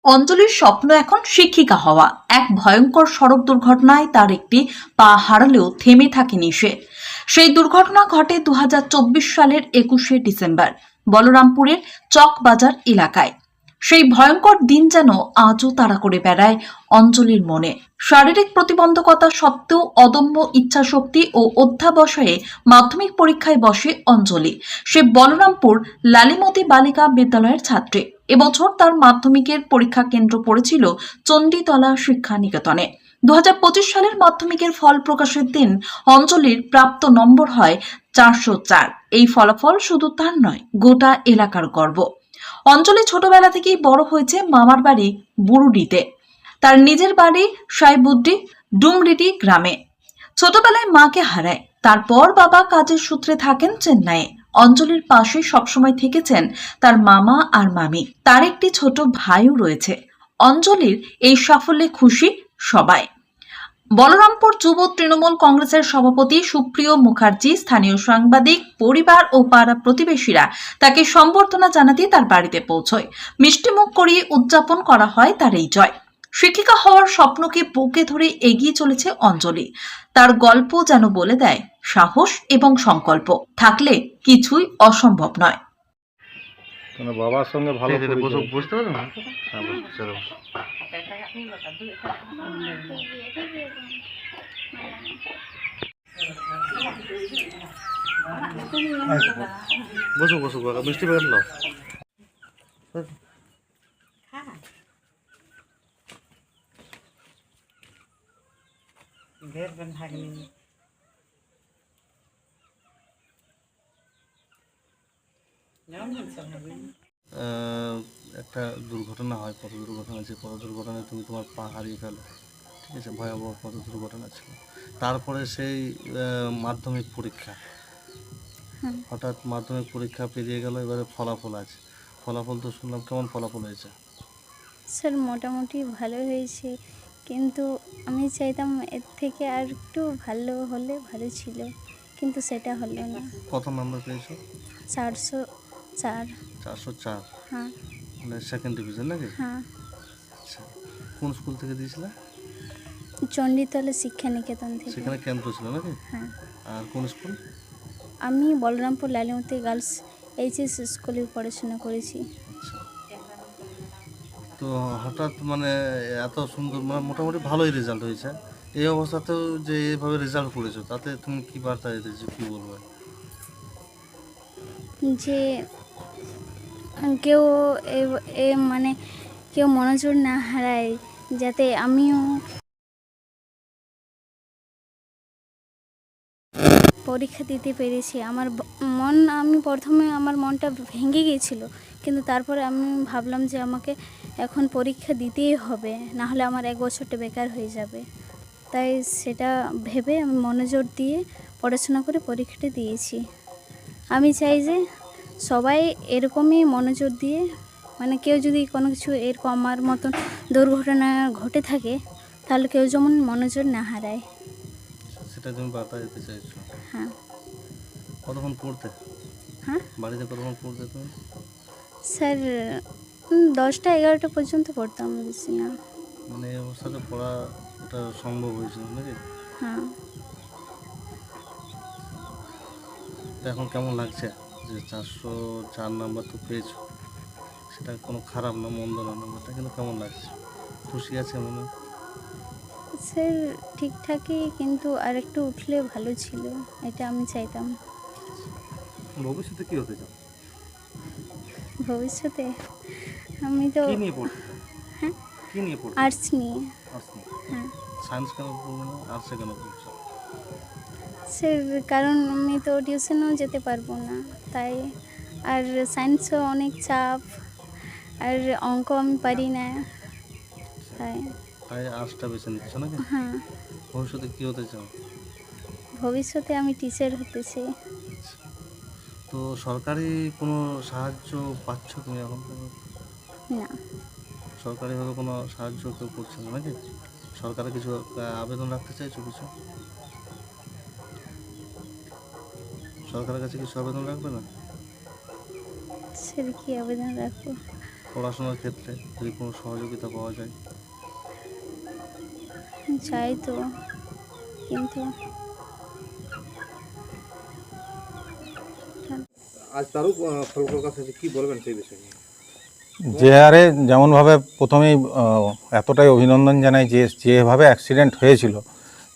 অঞ্জলির স্বপ্ন এখন শিক্ষিকা হওয়া। এক ভয়ঙ্কর সড়ক দুর্ঘটনায় তার একটি পা হারালেও থেমে থাকেনি সে। সেই দুর্ঘটনা ঘটে 2024 সালের 21শে ডিসেম্বর বলরামপুরের চকবাজার এলাকায়। সেই ভয়ঙ্কর দিন যেন আজও তাড়া করে বেড়ায় অঞ্জলির মনে। শারীরিক প্রতিবন্ধকতা সত্ত্বেও অদম্য ইচ্ছাশক্তি ও অধ্যাবসায়ে মাধ্যমিক পরীক্ষায় বসে অঞ্জলি। সে বলরামপুর লালিমতি বালিকা বিদ্যালয়ের ছাত্রী। এবছর তার মাধ্যমিকের পরীক্ষা কেন্দ্র পড়েছিল চণ্ডীতলা শিক্ষা নিকেতনে। 2025 সালের মাধ্যমিকের ফল প্রকাশের দিন অঞ্জলির প্রাপ্ত নম্বর হয় 404। এই ফলাফল শুধু তার নয়, গোটা এলাকার গর্ব। অঞ্জলি ছোটবেলা থেকেই বড় হয়েছে মামার বাড়ি বুরুডিতে, তার নিজের বাড়ি সাইবুদ্দি ডুমরিটি গ্রামে। ছোটবেলায় মাকে হারায়, তারপর বাবা কাজের সূত্রে থাকেন চেন্নাইয়ে। অঞ্জলির পাশে সবসময় থেকেছেন তার মামা আর মামি। তার একটি ছোট ভাইও রয়েছে। অঞ্জলির এই সাফল্যে খুশি সবাই। বলরামপুর যুব তৃণমূল কংগ্রেসের সভাপতি সুপ্রিয় মুখার্জি, স্থানীয় সাংবাদিক, পরিবার ও পাড়া প্রতিবেশীরা তাকে সম্বর্ধনা জানাতে তার বাড়িতে পৌঁছয়। মিষ্টিমুখ করিয়ে উদযাপন করা হয় তার এই জয়। শিক্ষিকা হওয়ার স্বপ্নকে বুকে ধরে এগিয়ে চলেছে অঞ্জলি। তার গল্প যেন বলে দেয় সাহস এবং সংকল্প থাকলে কিছুই অসম্ভব নয়। মানে বাবার সঙ্গে ভালো পরিচয়। বুঝতে পারো না? হ্যাঁ, চলো। বসো বসো কাকা, মিষ্টি প্যাকেট নাও। একটা দুর্ঘটনা হয়, পথ দুর্ঘটনা, যে পথ দুর্ঘটনায় তুমি তোমার পা হারিয়ে ফেলো, ঠিক আছে, ভয়াবহ পথ দুর্ঘটনা ছিল। তারপরে সেই মাধ্যমিক পরীক্ষা, হঠাৎ মাধ্যমিক পরীক্ষা পেরিয়ে গেল, এবারে ফলাফল আছে। ফলাফল তো শুনলাম, কেমন ফলাফল হয়েছে? স্যার মোটামুটি ভালো হয়েছে, কিন্তু আমি চাইতাম এর থেকে আর একটু ভালো হলে ভালো ছিল, কিন্তু সেটা হলো না। কত নাম্বার পেয়েছো? 404। 404? হ্যাঁ মানে সেকেন্ড ডিভিশন নাকি? হ্যাঁ। আচ্ছা, কোন স্কুল থেকে দিয়েছিলে? চণ্ডীতলা শিক্ষা নিকেতন থেকে। সেখানে কেন্দ্র ছিল নাকি? হ্যাঁ। আর কোন স্কুল? আমি বলরামপুর লালিমতি গার্লস এইচএস স্কুলে পড়াশোনা করেছি। আচ্ছা, তো হঠাৎ মানে এত সুন্দর, মানে মোটামুটি ভালোই রেজাল্ট হয়েছে। এই অবস্থাতেও যে এভাবে রেজাল্ট করেছো, তাতে তুমি কি বার্তা দিতেছো, কি বলবো? যে কেউ মানে কেউ মনোযোগ না হারায়, যাতে আমিও পরীক্ষা দিতে পেরেছি। আমি প্রথমে আমার মনটা ভেঙে গিয়েছিল, কিন্তু তারপরে আমি ভাবলাম যে আমাকে এখন পরীক্ষা দিতেই হবে, না হলে আমার 1 বছরটা বেকার হয়ে যাবে। তাই সেটা ভেবে আমি মনোযোগ দিয়ে পড়াশোনা করে পরীক্ষাটা দিয়েছি। আমি চাই যে সবাই এরকমই মনোযোগ দিয়ে, মানে কেউ যদি কোনো কিছু এরকম আমার মতন দুর্ঘটনা ঘটে থাকে, তাহলে কেউ যেমন মনোযোগ না হারায়। সেটা তুমি বার্তা দিতে চাইছো? হ্যাঁ। কতক্ষণ পড়তে? হ্যাঁ বাড়িতে কতক্ষণ পড়তে তুমি? স্যার 10টা 11টা পর্যন্ত পড়তাম, বেশি না। মানে এই অবস্থাতে পড়া এটা সম্ভব হয়েছিল নাকি? হ্যাঁ। তো এখন কেমন লাগছে যে 404 নাম্বার তো পেয়েছো? সেটা কোনো খারাপ না, মন্দ না নাম্বারটা, কিন্তু কেমন লাগছে? খুশি আছে মনে? স্যার ঠিকঠাকই, কিন্তু আর একটু উঠলে ভালো ছিল, এটা আমি চাইতাম। ভবিষ্যতে কি হতে চাও? ভবিষ্যতে আমি তো কি নিয়ে পড়তে চাও? হ্যাঁ, কি নিয়ে পড়তে? আর্টস নিয়ে। আর্টস নিয়ে। হ্যাঁ সায়েন্স কেন পড়বে না, আর্টসে কেন পড়ছো? স্যার, কারণ আমি তো টিউশনেও যেতে পারবো না, তাই। আর সায়েন্সও অনেক চাপ, আর অঙ্ক আমি পারি না, তাই। তাই আর্টসটা বেছে নিচ্ছ নাকি? হ্যাঁ, ভবিষ্যতে কি হতে চাও? ভবিষ্যতে আমি টিচার হতে চাই। তো সরকারি কোনো সাহায্য পাচ্ছ তুমি এখন? না। সরকারিভাবে কোনো সাহায্য কেউ করছে না নাকি? সরকারে কিছু আবেদন রাখতে চাইছো কিছু? সরকারের কাছে কিছু আবেদন রাখবে না? স্যার কি আবেদন রাখবো? পড়াশোনার ক্ষেত্রে যদি কোনো সহযোগিতা পাওয়া যায়। চাই তো, কিন্তু আজ তারও ফলকর কাছে কি বলবেন সেই বিষয়ে নিয়ে? যে হারে যেমনভাবে প্রথমেই এতটাই অভিনন্দন জানাই যে যেভাবে অ্যাক্সিডেন্ট হয়েছিল,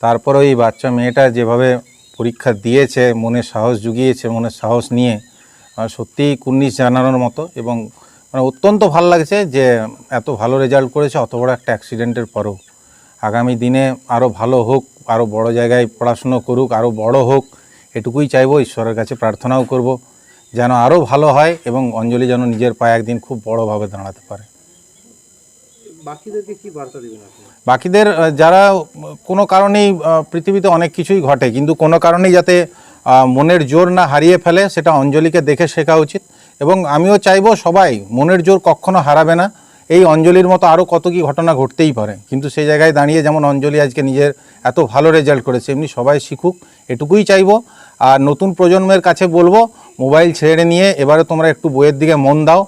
তারপরে ওই বাচ্চা মেয়েটা যেভাবে পরীক্ষা দিয়েছে, মনের সাহস জুগিয়েছে, মনের সাহস নিয়ে সত্যিই কুর্নিশ জানানোর মতো। এবং মানে অত্যন্ত ভালো লাগছে যে এত ভালো রেজাল্ট করেছে অত বড় একটা অ্যাক্সিডেন্টের পরেও। আগামী দিনে আরও ভালো হোক, আরও বড় জায়গায় পড়াশুনো করুক, আরও বড় হোক, এটুকুই চাইবো। ঈশ্বরের কাছে প্রার্থনাও করব যেন আরও ভালো হয় এবং অঞ্জলি যেন নিজের পায়ে একদিন খুব বড়োভাবে দাঁড়াতে পারে। বাকিদেরকে কি বার্তা দিবেন আপনি? বাকিদের যারা কোনো কারণেই পৃথিবীতে অনেক কিছুই ঘটে, কিন্তু কোনো কারণেই যাতে মনের জোর না হারিয়ে ফেলে, সেটা অঞ্জলিকে দেখে শেখা উচিত। এবং আমিও চাইবো সবাই মনের জোর কখনো হারাবে না। এই অঞ্জলির মতো আরও কত কি ঘটনা ঘটতেই পারে, কিন্তু সেই জায়গায় দাঁড়িয়ে যেমন অঞ্জলি আজকে নিজের এত ভালো রেজাল্ট করেছে, এমনি সবাই শিখুক, এটুকুই চাইবো। আর নতুন প্রজন্মের কাছে বলবো, মোবাইল ছেড়ে নিয়ে এবারে তোমরা একটু বইয়ের দিকে মন দাও।